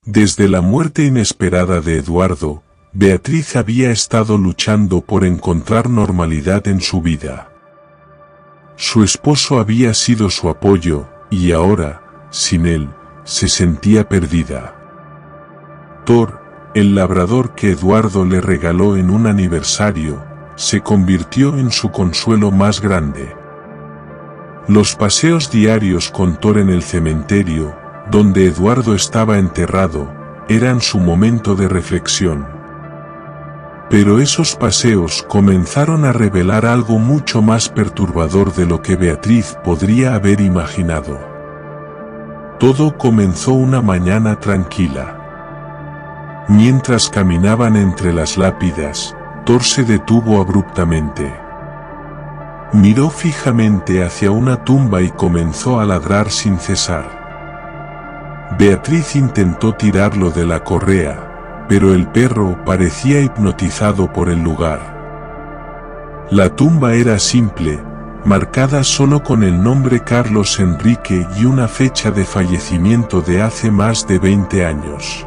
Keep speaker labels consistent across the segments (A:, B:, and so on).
A: Desde la muerte inesperada de Eduardo, Beatriz había estado luchando por encontrar normalidad en su vida. Su esposo había sido su apoyo, y ahora, sin él, se sentía perdida. Thor, el labrador que Eduardo le regaló en un aniversario, se convirtió en su consuelo más grande. Los paseos diarios con Thor en el cementerio, donde Eduardo estaba enterrado, eran su momento de reflexión. Pero esos paseos comenzaron a revelar algo mucho más perturbador de lo que Beatriz podría haber imaginado. Todo comenzó una mañana tranquila. Mientras caminaban entre las lápidas, Thor se detuvo abruptamente. Miró fijamente hacia una tumba y comenzó a ladrar sin cesar. Beatriz intentó tirarlo de la correa, pero el perro parecía hipnotizado por el lugar. La tumba era simple, marcada solo con el nombre Carlos Enrique y una fecha de fallecimiento de hace más de 20 años.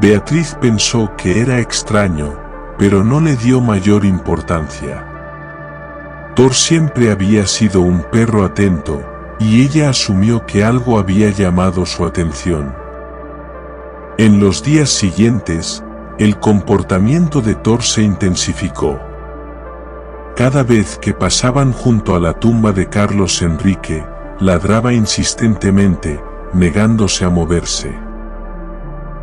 A: Beatriz pensó que era extraño, pero no le dio mayor importancia. Thor siempre había sido un perro atento, y ella asumió que algo había llamado su atención. En los días siguientes, el comportamiento de Thor se intensificó. Cada vez que pasaban junto a la tumba de Carlos Enrique, ladraba insistentemente, negándose a moverse.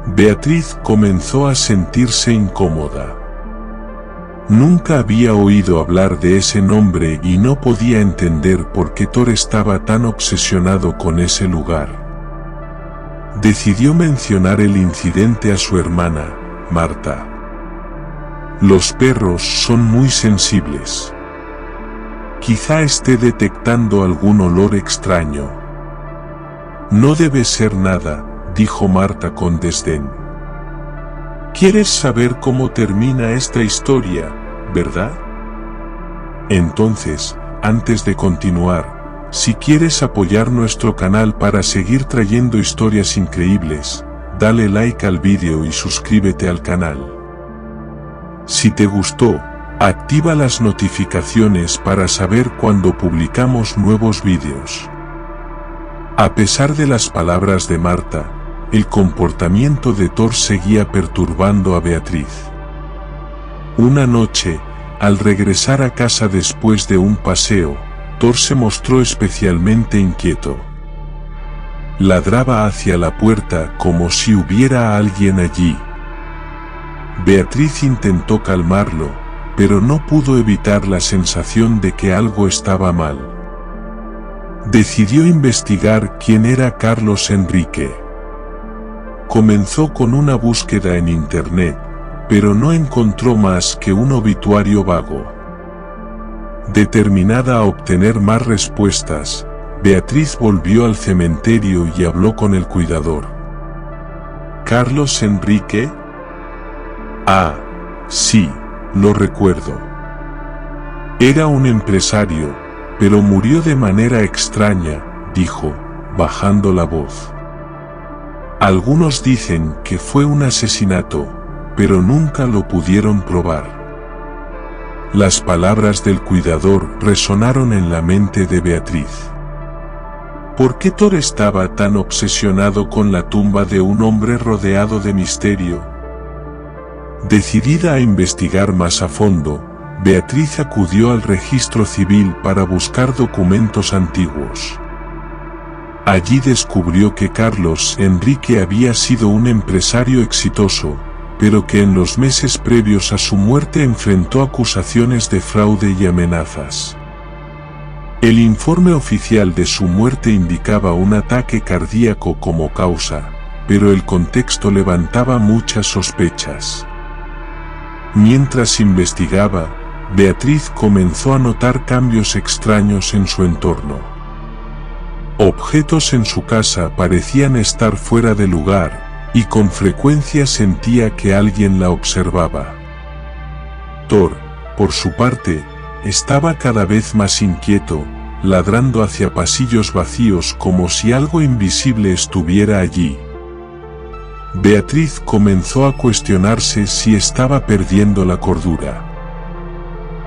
A: Beatriz comenzó a sentirse incómoda. Nunca había oído hablar de ese nombre y no podía entender por qué Thor estaba tan obsesionado con ese lugar. Decidió mencionar el incidente a su hermana, Marta. Los perros son muy sensibles. Quizá esté detectando algún olor extraño. No debe ser nada, dijo Marta con desdén. ¿Quieres saber cómo termina esta historia, verdad? Entonces, antes de continuar, si quieres apoyar nuestro canal para seguir trayendo historias increíbles, dale like al vídeo y suscríbete al canal. Si te gustó, activa las notificaciones para saber cuando publicamos nuevos vídeos. A pesar de las palabras de Marta, el comportamiento de Thor seguía perturbando a Beatriz. Una noche, al regresar a casa después de un paseo, Thor se mostró especialmente inquieto. Ladraba hacia la puerta como si hubiera alguien allí. Beatriz intentó calmarlo, pero no pudo evitar la sensación de que algo estaba mal. Decidió investigar quién era Carlos Enrique. Comenzó con una búsqueda en internet, pero no encontró más que un obituario vago. Determinada a obtener más respuestas, Beatriz volvió al cementerio y habló con el cuidador. ¿Carlos Enrique? Ah, sí, lo recuerdo. Era un empresario, pero murió de manera extraña, dijo, bajando la voz. Algunos dicen que fue un asesinato, pero nunca lo pudieron probar. Las palabras del cuidador resonaron en la mente de Beatriz. ¿Por qué Thor estaba tan obsesionado con la tumba de un hombre rodeado de misterio? Decidida a investigar más a fondo, Beatriz acudió al registro civil para buscar documentos antiguos. Allí descubrió que Carlos Enrique había sido un empresario exitoso, pero que en los meses previos a su muerte enfrentó acusaciones de fraude y amenazas. El informe oficial de su muerte indicaba un ataque cardíaco como causa, pero el contexto levantaba muchas sospechas. Mientras investigaba, Beatriz comenzó a notar cambios extraños en su entorno. Objetos en su casa parecían estar fuera de lugar, y con frecuencia sentía que alguien la observaba. Thor, por su parte, estaba cada vez más inquieto, ladrando hacia pasillos vacíos como si algo invisible estuviera allí. Beatriz comenzó a cuestionarse si estaba perdiendo la cordura.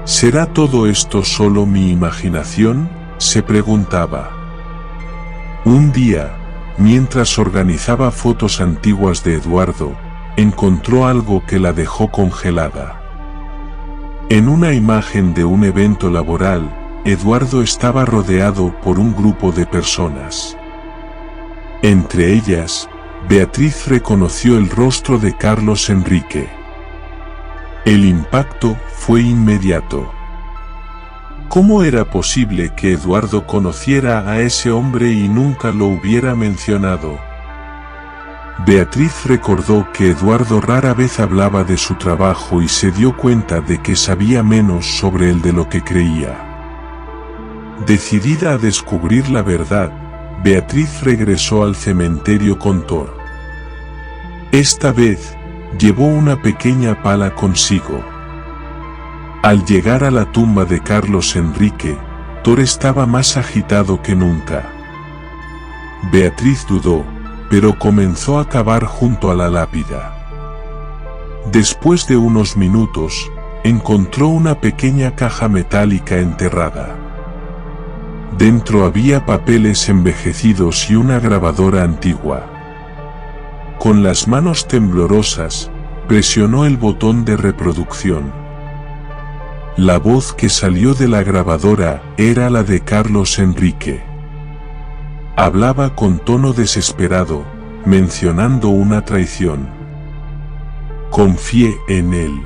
A: ¿Será todo esto solo mi imaginación?, se preguntaba. Un día, mientras organizaba fotos antiguas de Eduardo, encontró algo que la dejó congelada. En una imagen de un evento laboral, Eduardo estaba rodeado por un grupo de personas. Entre ellas, Beatriz reconoció el rostro de Carlos Enrique. El impacto fue inmediato. ¿Cómo era posible que Eduardo conociera a ese hombre y nunca lo hubiera mencionado? Beatriz recordó que Eduardo rara vez hablaba de su trabajo y se dio cuenta de que sabía menos sobre él de lo que creía. Decidida a descubrir la verdad, Beatriz regresó al cementerio con Thor. Esta vez, llevó una pequeña pala consigo. Al llegar a la tumba de Carlos Enrique, Thor estaba más agitado que nunca. Beatriz dudó, pero comenzó a cavar junto a la lápida. Después de unos minutos, encontró una pequeña caja metálica enterrada. Dentro había papeles envejecidos y una grabadora antigua. Con las manos temblorosas, presionó el botón de reproducción. La voz que salió de la grabadora era la de Carlos Enrique. Hablaba con tono desesperado, mencionando una traición. Confié en él.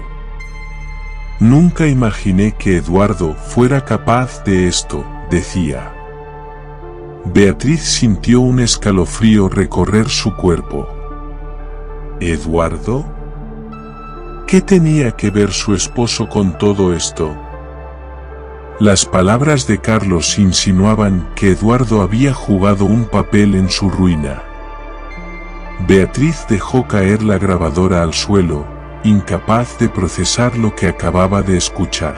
A: Nunca imaginé que Eduardo fuera capaz de esto, decía. Beatriz sintió un escalofrío recorrer su cuerpo. ¿Eduardo? ¿Qué tenía que ver su esposo con todo esto? Las palabras de Carlos insinuaban que Eduardo había jugado un papel en su ruina. Beatriz dejó caer la grabadora al suelo, incapaz de procesar lo que acababa de escuchar.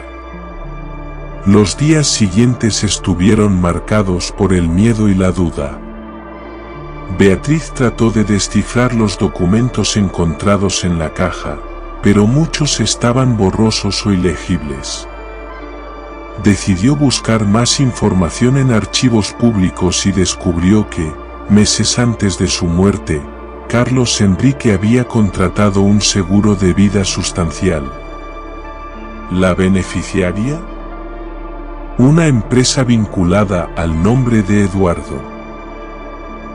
A: Los días siguientes estuvieron marcados por el miedo y la duda. Beatriz trató de descifrar los documentos encontrados en la caja, pero muchos estaban borrosos o ilegibles. Decidió buscar más información en archivos públicos y descubrió que, meses antes de su muerte, Carlos Enrique había contratado un seguro de vida sustancial. ¿La beneficiaria? Una empresa vinculada al nombre de Eduardo.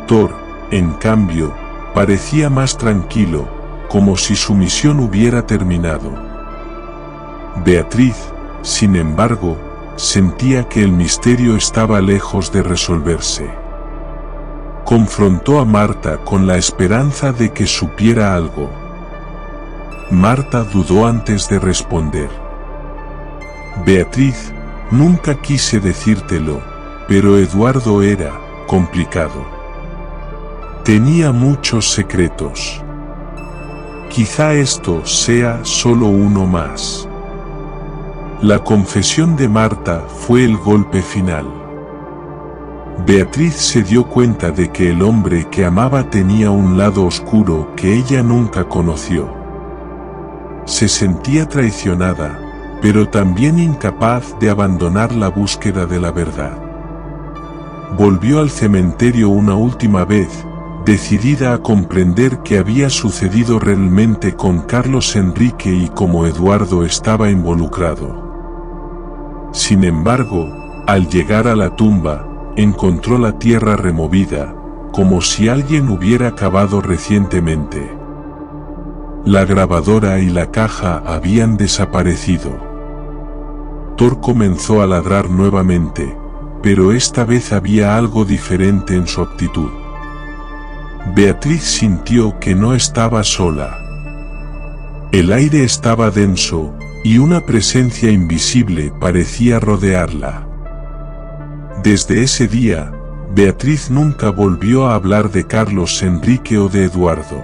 A: Thor, en cambio, parecía más tranquilo, como si su misión hubiera terminado. Beatriz, sin embargo, sentía que el misterio estaba lejos de resolverse. Confrontó a Marta con la esperanza de que supiera algo. Marta dudó antes de responder. Beatriz, nunca quise decírtelo, pero Eduardo era complicado. Tenía muchos secretos. Quizá esto sea solo uno más. La confesión de Marta fue el golpe final. Beatriz se dio cuenta de que el hombre que amaba tenía un lado oscuro que ella nunca conoció. Se sentía traicionada, pero también incapaz de abandonar la búsqueda de la verdad. Volvió al cementerio una última vez, decidida a comprender qué había sucedido realmente con Carlos Enrique y cómo Eduardo estaba involucrado. Sin embargo, al llegar a la tumba, encontró la tierra removida, como si alguien hubiera cavado recientemente. La grabadora y la caja habían desaparecido. Thor comenzó a ladrar nuevamente, pero esta vez había algo diferente en su actitud. Beatriz sintió que no estaba sola. El aire estaba denso, y una presencia invisible parecía rodearla. Desde ese día, Beatriz nunca volvió a hablar de Carlos Enrique o de Eduardo.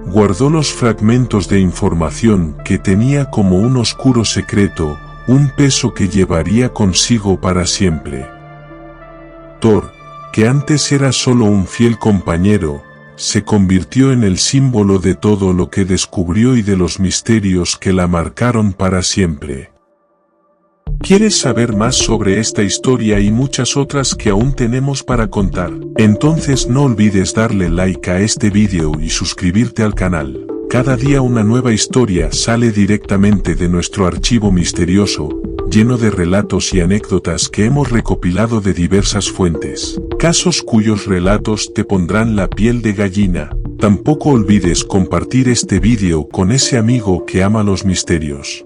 A: Guardó los fragmentos de información que tenía como un oscuro secreto, un peso que llevaría consigo para siempre. Thor, que antes era solo un fiel compañero, se convirtió en el símbolo de todo lo que descubrió y de los misterios que la marcaron para siempre. ¿Quieres saber más sobre esta historia y muchas otras que aún tenemos para contar? Entonces no olvides darle like a este vídeo y suscribirte al canal. Cada día una nueva historia sale directamente de nuestro archivo misterioso, lleno de relatos y anécdotas que hemos recopilado de diversas fuentes. Casos cuyos relatos te pondrán la piel de gallina. Tampoco olvides compartir este vídeo con ese amigo que ama los misterios.